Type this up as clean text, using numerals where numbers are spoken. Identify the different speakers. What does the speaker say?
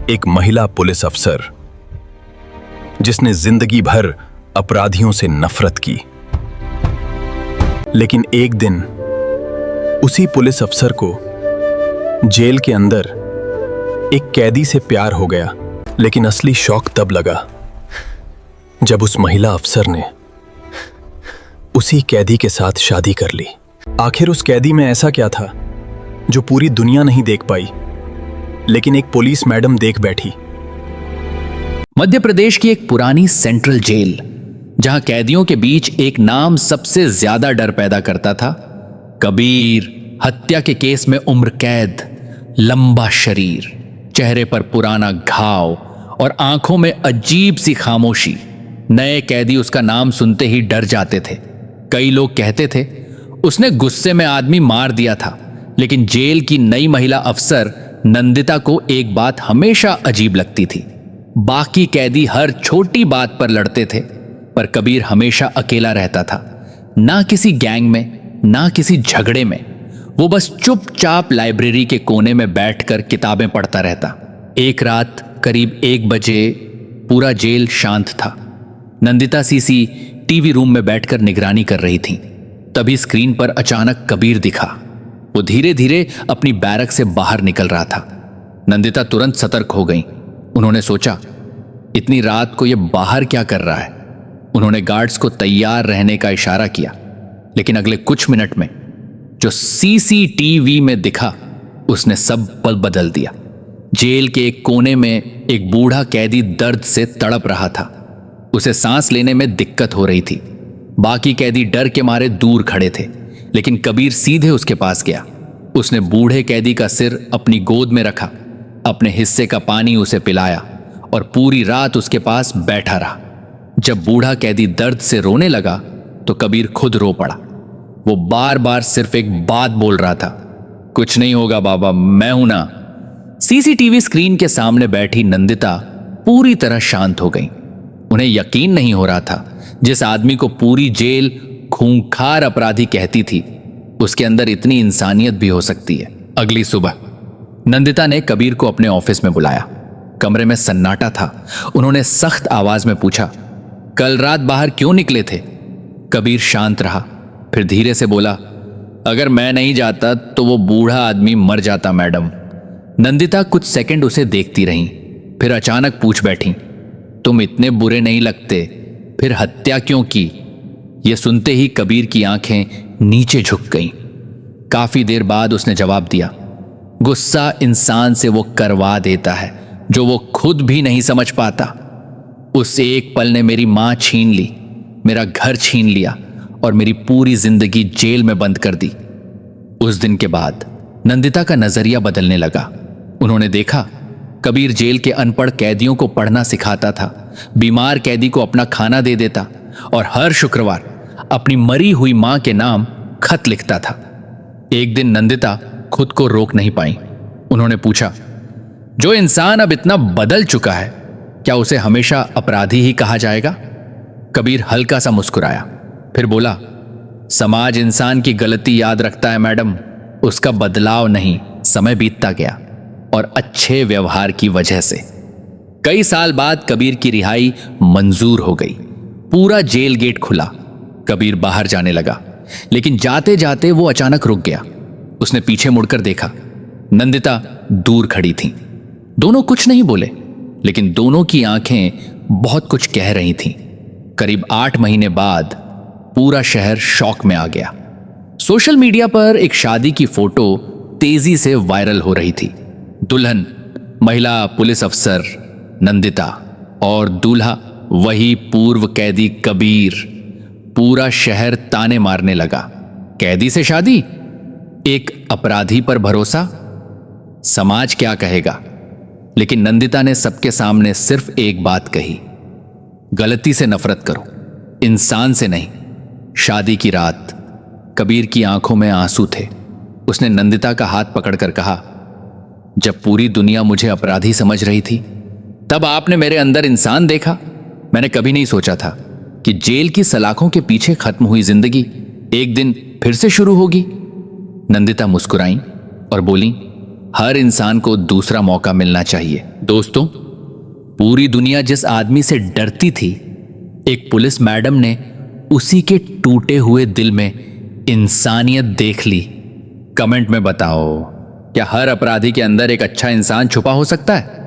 Speaker 1: एक महिला पुलिस अफसर जिसने जिंदगी भर अपराधियों से नफरत की। लेकिन एक दिन उसी पुलिस अफसर को जेल के अंदर एक कैदी से प्यार हो गया। लेकिन असली शौक तब लगा जब उस महिला अफसर ने उसी कैदी के साथ शादी कर ली। आखिर उस कैदी में ऐसा क्या था जो पूरी दुनिया नहीं देख पाई, लेकिन एक पुलिस मैडम देख बैठी।
Speaker 2: मध्य प्रदेश की एक पुरानी सेंट्रल जेल, जहां कैदियों के बीच एक नाम सबसे ज्यादा डर पैदा करता था, कबीर। हत्या के केस में उम्र कैद, लंबा शरीर, चेहरे पर पुराना घाव और आंखों में अजीब सी खामोशी। नए कैदी उसका नाम सुनते ही डर जाते थे। कई लोग कहते थे उसने गुस्से में आदमी मार दिया था। लेकिन जेल की नई महिला अफसर नंदिता को एक बात हमेशा अजीब लगती थी। बाकी कैदी हर छोटी बात पर लड़ते थे, पर कबीर हमेशा अकेला रहता था। ना किसी गैंग में, ना किसी झगड़े में। वो बस चुपचाप लाइब्रेरी के कोने में बैठकर किताबें पढ़ता रहता। एक रात करीब 1 बजे पूरा जेल शांत था। नंदिता सीसीटीवी रूम में बैठकर निगरानी कर रही थी। तभी स्क्रीन पर अचानक कबीर दिखा। वो धीरे धीरे अपनी बैरक से बाहर निकल रहा था। नंदिता तुरंत सतर्क हो गई। उन्होंने सोचा, इतनी रात को ये बाहर क्या कर रहा है। उन्होंने गार्ड्स को तैयार रहने का इशारा किया। लेकिन अगले कुछ मिनट में जो सीसीटीवी में दिखा, उसने सब पल बदल दिया। जेल के एक कोने में एक बूढ़ा कैदी दर्द से तड़प रहा था। उसे सांस लेने में दिक्कत हो रही थी। बाकी कैदी डर के मारे दूर खड़े थे, लेकिन कबीर सीधे उसके पास गया। उसने बूढ़े कैदी का सिर अपनी गोद में रखा, अपने हिस्से का पानी उसे पिलाया और पूरी रात उसके पास बैठा रहा। जब बूढ़ा कैदी दर्द से रोने लगा तो कबीर खुद रो पड़ा। वो बार बार सिर्फ एक बात बोल रहा था, कुछ नहीं होगा बाबा, मैं हूं ना। सीसीटीवी स्क्रीन के सामने बैठी नंदिता पूरी तरह शांत हो गई। उन्हें यकीन नहीं हो रहा था, जिस आदमी को पूरी जेल खूंखार अपराधी कहती थी, उसके अंदर इतनी इंसानियत भी हो सकती है। अगली सुबह नंदिता ने कबीर को अपने ऑफिस में बुलाया। कमरे में सन्नाटा था। उन्होंने सख्त आवाज में पूछा, कल रात बाहर क्यों निकले थे? कबीर शांत रहा, फिर धीरे से बोला, अगर मैं नहीं जाता तो वो बूढ़ा आदमी मर जाता मैडम। नंदिता कुछ सेकंड उसे देखती रहीं, फिर अचानक पूछ बैठी, तुम इतने बुरे नहीं लगते, फिर हत्या क्यों की? यह सुनते ही कबीर की आंखें नीचे झुक गईं। काफी देर बाद उसने जवाब दिया, गुस्सा इंसान से वो करवा देता है जो वो खुद भी नहीं समझ पाता। उस एक पल ने मेरी मां छीन ली, मेरा घर छीन लिया और मेरी पूरी जिंदगी जेल में बंद कर दी। उस दिन के बाद नंदिता का नजरिया बदलने लगा। उन्होंने देखा, कबीर जेल के अनपढ़ कैदियों को पढ़ना सिखाता था, बीमार कैदी को अपना खाना दे देता और हर शुक्रवार अपनी मरी हुई मां के नाम खत लिखता था। एक दिन नंदिता खुद को रोक नहीं पाई। उन्होंने पूछा, जो इंसान अब इतना बदल चुका है, क्या उसे हमेशा अपराधी ही कहा जाएगा? कबीर हल्का सा मुस्कुराया, फिर बोला, समाज इंसान की गलती याद रखता है मैडम, उसका बदलाव नहीं। समय बीतता गया और अच्छे व्यवहार की वजह से कई साल बाद कबीर की रिहाई मंजूर हो गई। पूरा जेल गेट खुला। कबीर बाहर जाने लगा, लेकिन जाते जाते वो अचानक रुक गया। उसने पीछे मुड़कर देखा। नंदिता दूर खड़ी थी। दोनों कुछ नहीं बोले, लेकिन दोनों की आंखें बहुत कुछ कह रही थीं। करीब 8 महीने बाद पूरा शहर शॉक में आ गया। सोशल मीडिया पर एक शादी की फोटो तेजी से वायरल हो रही थी। दुल्हन महिला पुलिस अफसर नंदिता और दूल्हा वही पूर्व कैदी कबीर। पूरा शहर ताने मारने लगा। कैदी से शादी, एक अपराधी पर भरोसा, समाज क्या कहेगा? लेकिन नंदिता ने सबके सामने सिर्फ एक बात कही, गलती से नफरत करो, इंसान से नहीं। शादी की रात कबीर की आंखों में आंसू थे। उसने नंदिता का हाथ पकड़कर कहा, जब पूरी दुनिया मुझे अपराधी समझ रही थी, तब आपने मेरे अंदर इंसान देखा। मैंने कभी नहीं सोचा था कि जेल की सलाखों के पीछे खत्म हुई जिंदगी एक दिन फिर से शुरू होगी। नंदिता मुस्कुराई और बोली, हर इंसान को दूसरा मौका मिलना चाहिए। दोस्तों, पूरी दुनिया जिस आदमी से डरती थी, एक पुलिस मैडम ने उसी के टूटे हुए दिल में इंसानियत देख ली। कमेंट में बताओ, क्या हर अपराधी के अंदर एक अच्छा इंसान छुपा हो सकता है?